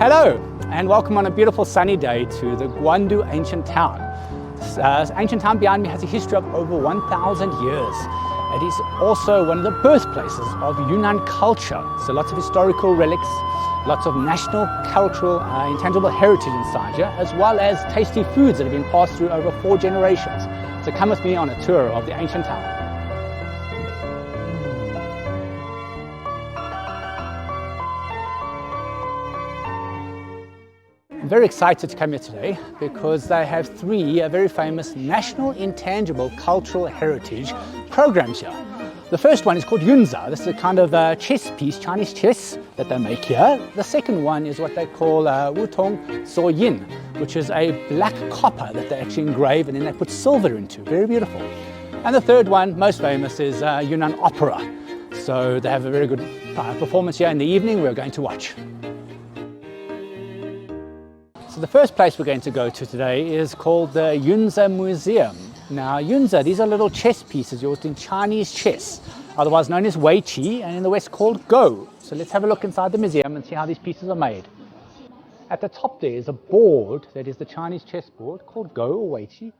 Hello and welcome on a beautiful sunny day to the Guandu Ancient Town. This ancient town behind me has a history of over 1,000 years. It is also one of the birthplaces of Yunnan culture. So lots of historical relics, lots of national, cultural, intangible heritage inside here, as well as tasty foods that have been passed through over 4 generations. So come with me on a tour of the ancient town. I'm very excited to come here today because they have 3 very famous national intangible cultural heritage programs here. The first one is called Yunzi. This is a kind of chess piece, Chinese chess, that they make here. The second one is what they call乌铜走银, which is a black copper that they actually engrave and then they put silver into. Very beautiful. And the third one, most famous, is Yunnan opera. So they have a very good performance here in the evening we're going to watch. So the first place we're going to go to today is called the Yunzi Museum. Now Yunzi, these are little chess pieces used in Chinese chess, otherwise known as Wei Qi, and in the West called Go. So let's have a look inside the museum and see how these pieces are made. At the top there is a board that is the Chinese chess board called Go or Wei Qi,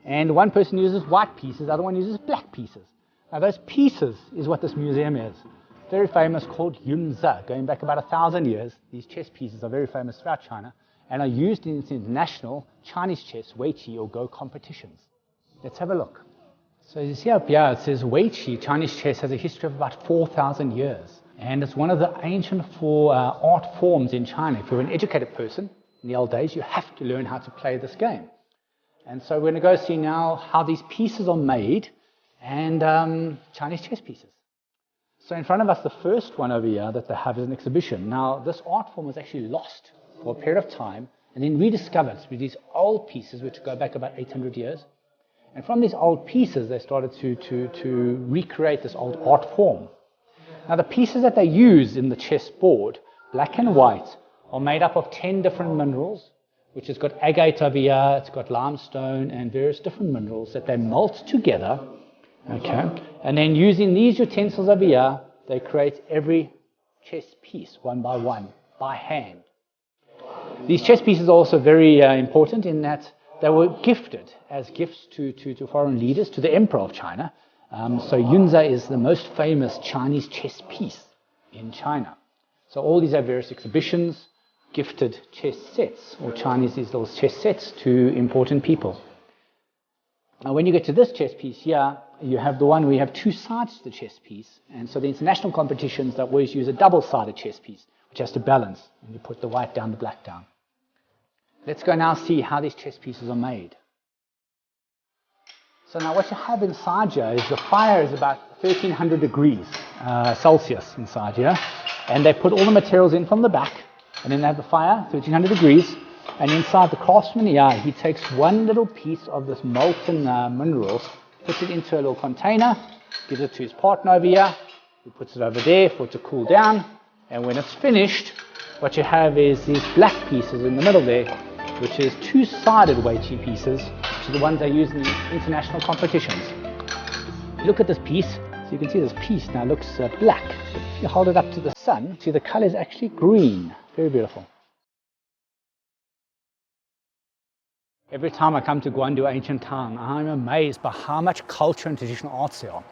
and one person uses white pieces, the other one uses black pieces. Now those pieces is what this museum is. Very famous, called Yunzi, going back about 1,000 years. These chess pieces are very famous throughout China and are used in international Chinese chess, Wei Qi or Go competitions. Let's have a look. So you see up here, it says Wei Qi, Chinese chess, has a history of about 4,000 years. And it's one of the ancient 4 art forms in China. If you're an educated person, in the old days, you have to learn how to play this game. And so we're going to go see now how these pieces are made and Chinese chess pieces. So in front of us, the first one over here that they have is an exhibition. Now, this art form was actually lost for a period of time and then rediscovered with these old pieces which go back about 800 years. And from these old pieces they started to recreate this old art form. Now the pieces that they use in the chess board, black and white, are made up of 10 different minerals, which has got agate over here, it's got limestone and various different minerals that they melt together. Okay, and then using these utensils over here, they create every chess piece one by one, by hand. These chess pieces are also very important in that they were gifted as gifts to foreign leaders, to the Emperor of China. So Yunzi is the most famous Chinese chess piece in China. So all these have various exhibitions, gifted chess sets, or Chinese these little chess sets to important people. Now when you get to this chess piece here, you have the one where you have 2 sides to the chess piece. And so the international competitions that always use a double-sided chess piece, which has to balance, and you put the white down, the black down. Let's go now see how these chess pieces are made. So now what you have inside here is the fire is about 1,300 degrees Celsius inside here. And they put all the materials in from the back, and then they have the fire, 1,300 degrees. And inside the craftsman here, he takes one little piece of this molten minerals, puts it into a little container, gives it to his partner over here, he puts it over there for it to cool down. And when it's finished, what you have is these black pieces in the middle there, which is 2-sided Wei Qi pieces, which are the ones they use in the international competitions. Look at this piece. So you can see this piece now looks black. If you hold it up to the sun, see the color is actually green. Very beautiful. Every time I come to Guandu Ancient Town, I'm amazed by how much culture and traditional arts there are.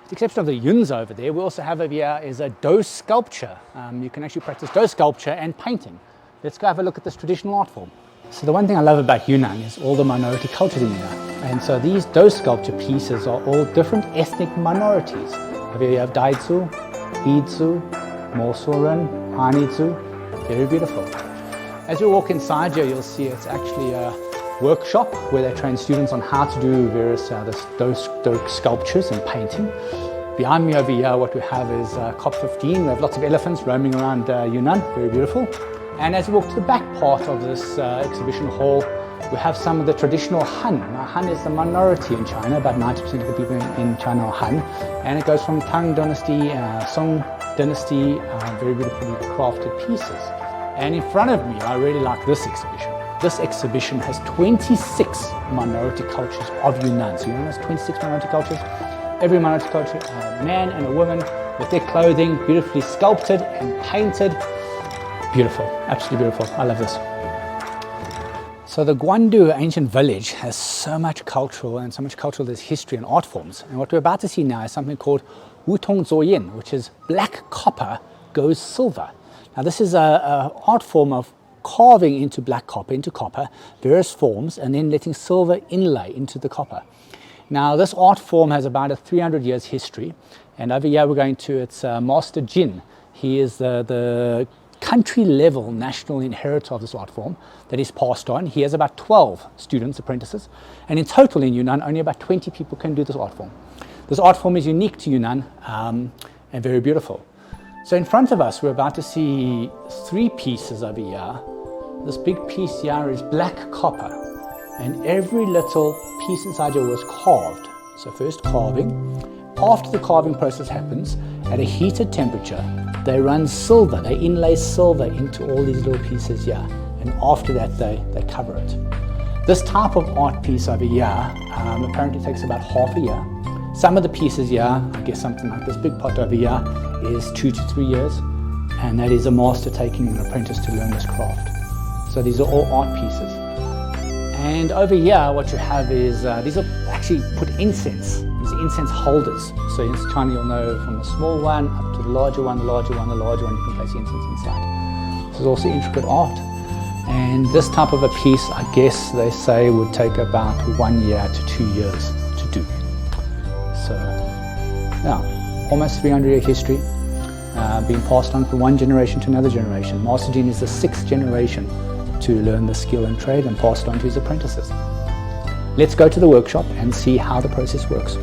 With the exception of the Yunzi over there, we also have over here is a dough sculpture. You can actually practice dough sculpture and painting. Let's go have a look at this traditional art form. So the one thing I love about Yunnan is all the minority cultures in here. And so these dough sculpture pieces are all different ethnic minorities. Over here you have Daizu, Yizu, Mosuren, Hanizu. Very beautiful. As you walk inside here, you'll see it's actually a workshop where they train students on how to do various dough sculptures and painting. Behind me over here, what we have is COP15. We have lots of elephants roaming around Yunnan. Very beautiful. And as we walk to the back part of this exhibition hall, we have some of the traditional Han. Now, Han is the minority in China. About 90% of the people in China are Han. And it goes from Tang Dynasty, Song Dynasty, very beautifully crafted pieces. And in front of me, I really like this exhibition. This exhibition has 26 minority cultures of Yunnan. So Yunnan has 26 minority cultures. Every minority culture, a man and a woman with their clothing beautifully sculpted and painted. Beautiful, absolutely beautiful. I love this. So the Guandu Ancient Village has so much cultural there's history and art forms. And what we're about to see now is something called乌铜走银, which is black copper goes silver. Now this is a art form of carving into black copper, into copper, various forms, and then letting silver inlay into the copper. Now this art form has about a 300 years history, and over here we're going to its Master Jin. He is the country level national inheritor of this art form that is passed on. He has about 12 students, apprentices, and in total in Yunnan only about 20 people can do this art form. This art form is unique to Yunnan and very beautiful. So in front of us we're about to see 3 pieces over here. This big piece here is black copper, and every little piece inside here was carved. So first carving. After the carving process happens, at a heated temperature, they run silver, they inlay silver into all these little pieces here, and after that they cover it. This type of art piece over here apparently takes about half a year. Some of the pieces here, I guess something like this big pot over here, is 2 to 3 years, and that is a master taking an apprentice to learn this craft. So these are all art pieces. And over here what you have is, these are actually put incense. These are incense holders. So in China you'll know from the small one up to the larger one, the larger one, the larger one, you can place incense inside. This is also intricate art. And this type of a piece, I guess they say, would take about 1 year to 2 years to do. So, yeah, almost 300-year history, being passed on from one generation to another generation. Master Jin is the 6th generation to learn the skill and trade and pass it on to his apprentices. Let's go to the workshop and see how the process works.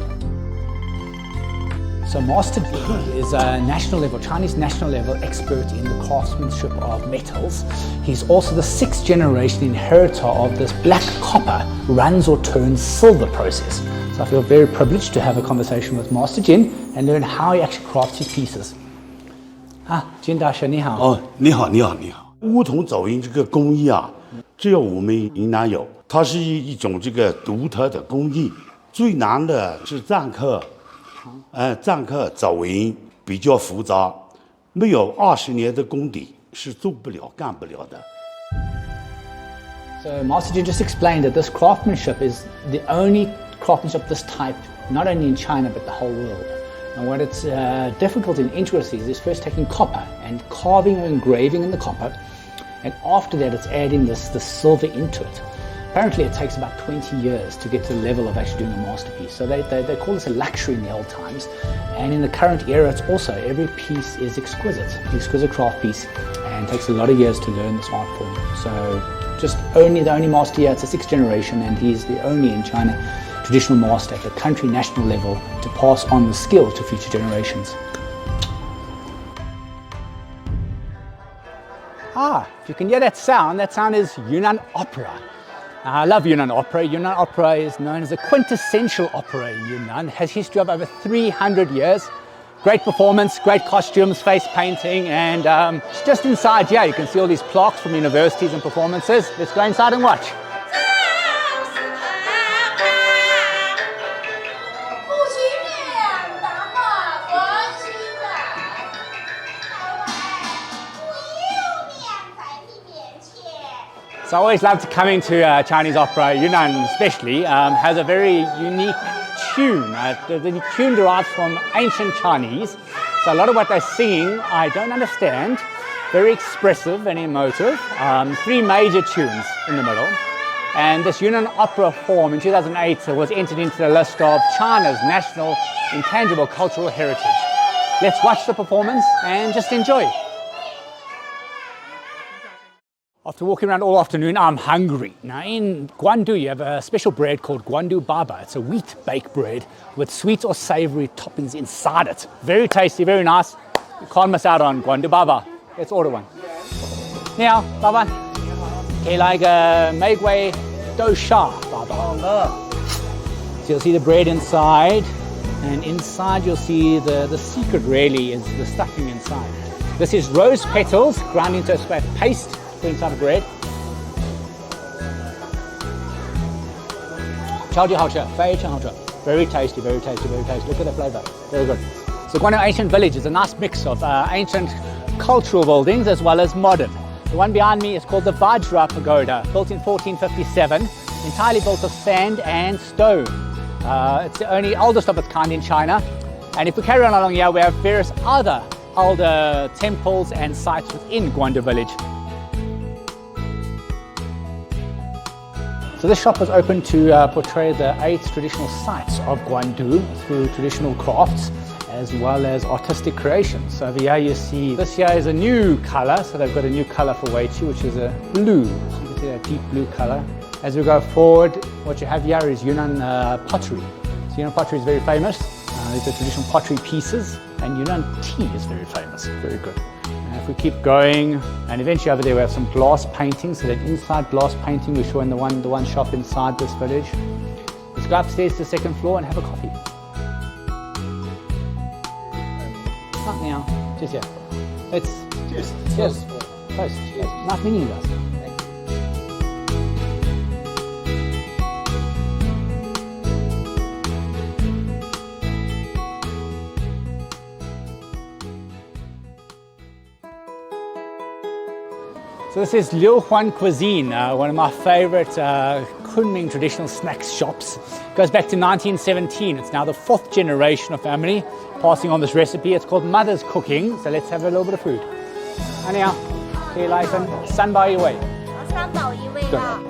So Master Jin is a national level, Chinese national level expert in the craftsmanship of metals. He's also the 6th generation inheritor of this black copper runs or turns silver process. So I feel very privileged to have a conversation with Master Jin and learn how he actually crafts his pieces. Jin大师你好。哦，你好，你好，你好。乌铜走银这个工艺啊，只有我们云南有，它是一种这个独特的工艺。最难的是篆刻，篆刻走银比较复杂，没有20年的功底是做不了、干不了的。So Master Jin just explained that this craftsmanship is the only craftsmanship of this type, not only in China but the whole world. And what it's difficult and interesting is first taking copper and carving or engraving in the copper, and after that it's adding this silver into it. Apparently it takes about 20 years to get to the level of actually doing a masterpiece. So they call this a luxury in the old times, and in the current era it's also, every piece is exquisite craft piece, and takes a lot of years to learn this art form. So just the only master here, it's the 6th generation, and he's the only in China traditional master at the country national level to pass on the skill to future generations. If you can hear that sound is Yunnan opera. I love Yunnan opera. Yunnan opera is known as a quintessential opera in Yunnan. It has history of over 300 years. Great performance, great costumes, face painting, and just inside here you can see all these plaques from universities and performances. Let's go inside and watch. So I always loved coming to Chinese opera. Yunnan especially has a very unique tune. The tune derives from ancient Chinese. So a lot of what they're singing I don't understand. Very expressive and emotive. 3 major tunes in the middle. And this Yunnan opera form in 2008 was entered into the list of China's national intangible cultural heritage. Let's watch the performance and just enjoy. After walking around all afternoon, I'm hungry. Now in Guandu, you have a special bread called Guandu Baba. It's a wheat baked bread with sweet or savory toppings inside it. Very tasty, very nice. You can't miss out on Guandu Baba. Let's order one. Now, Baba. Okay, like a Meigwei Dosha Baba. So you'll see the bread inside, and inside you'll see the secret really is the stuffing inside. This is rose petals ground into a paste. Inside the bread. 超级好吃，非常好吃。Very tasty, very tasty, very tasty. Look at the flavor. Very good. So Guandu Ancient Village is a nice mix of ancient cultural buildings as well as modern. The one behind me is called the Vajra Pagoda, built in 1457, entirely built of sand and stone. It's the only oldest of its kind in China. And if we carry on along here, we have various other older temples and sites within Guandu village. So this shop was open to portray the 8 traditional sites of Guandu through traditional crafts as well as artistic creations. So over here you see, this here is a new color. So they've got a new color for Wei Chi, which is a blue. So you can see that deep blue color. As we go forward, what you have here is Yunnan pottery. So Yunnan pottery is very famous. These are traditional pottery pieces, and Yunnan tea is very famous, very good. And if we keep going, and eventually over there we have some glass paintings. So that inside glass painting we show in the one shop inside this village. Let's go upstairs to the second floor and have a coffee. Not now, just here. It's just close. Nice meeting you guys. So this is Liyuan cuisine, one of my favorite Kunming traditional snacks shops. It goes back to 1917. It's now the 4th generation of family passing on this recipe. It's called Mother's Cooking. So let's have a little bit of food. Anyhow, here life and Sanbao your way.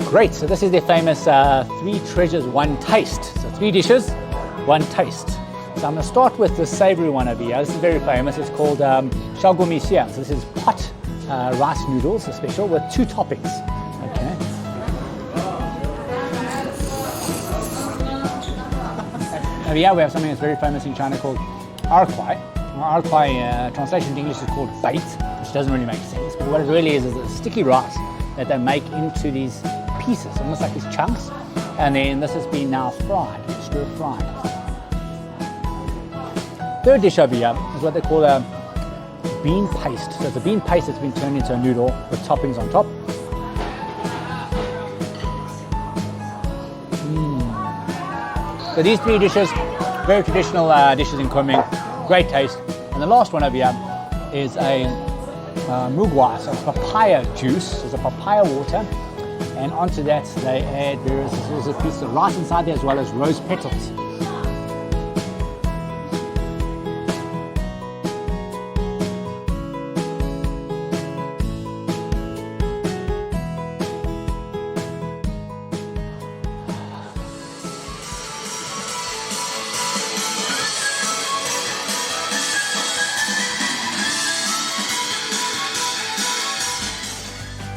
Great, so this is their famous 3 treasures, 1 taste. So 3 dishes, 1 taste. So I'm going to start with the savory one over here. This is very famous. It's called Xiaogu Xiang. So this is pot rice noodles, a special, with 2 toppings. Okay. Over here we have something that's very famous in China called arkwai. Arkwai, translation to English is called bait, which doesn't really make sense. But what it really is a sticky rice that they make into these pieces, almost like these chunks. And then this has been now fried, stir fried. Third dish over here is what they call a bean paste. So it's a bean paste that's been turned into a noodle with toppings on top. So these 3 dishes, very traditional dishes in Kunming, great taste. And the last one over here is a mugwa, so it's papaya juice, so it's a papaya water. And onto that they add there's a piece of rice inside there as well as rose petals.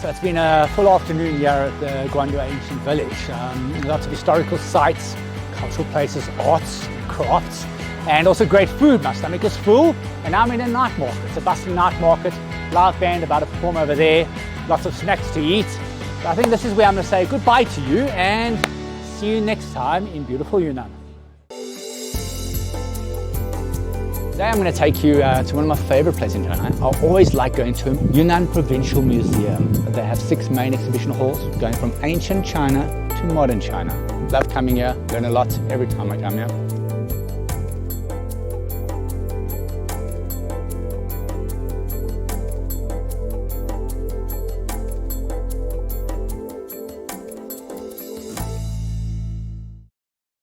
So it's been a full afternoon here at the Guandu Ancient Village. Lots of historical sites, cultural places, arts, crafts, and also great food. My stomach is full, and now I'm in a night market. It's a bustling night market, live band about to perform over there, lots of snacks to eat. So I think this is where I'm going to say goodbye to you and see you next time in beautiful Yunnan. Today I'm going to take you to one of my favorite places in China. I always like going to Yunnan Provincial Museum. They have 6 main exhibition halls going from ancient China to modern China. Love coming here, learn a lot every time I come here.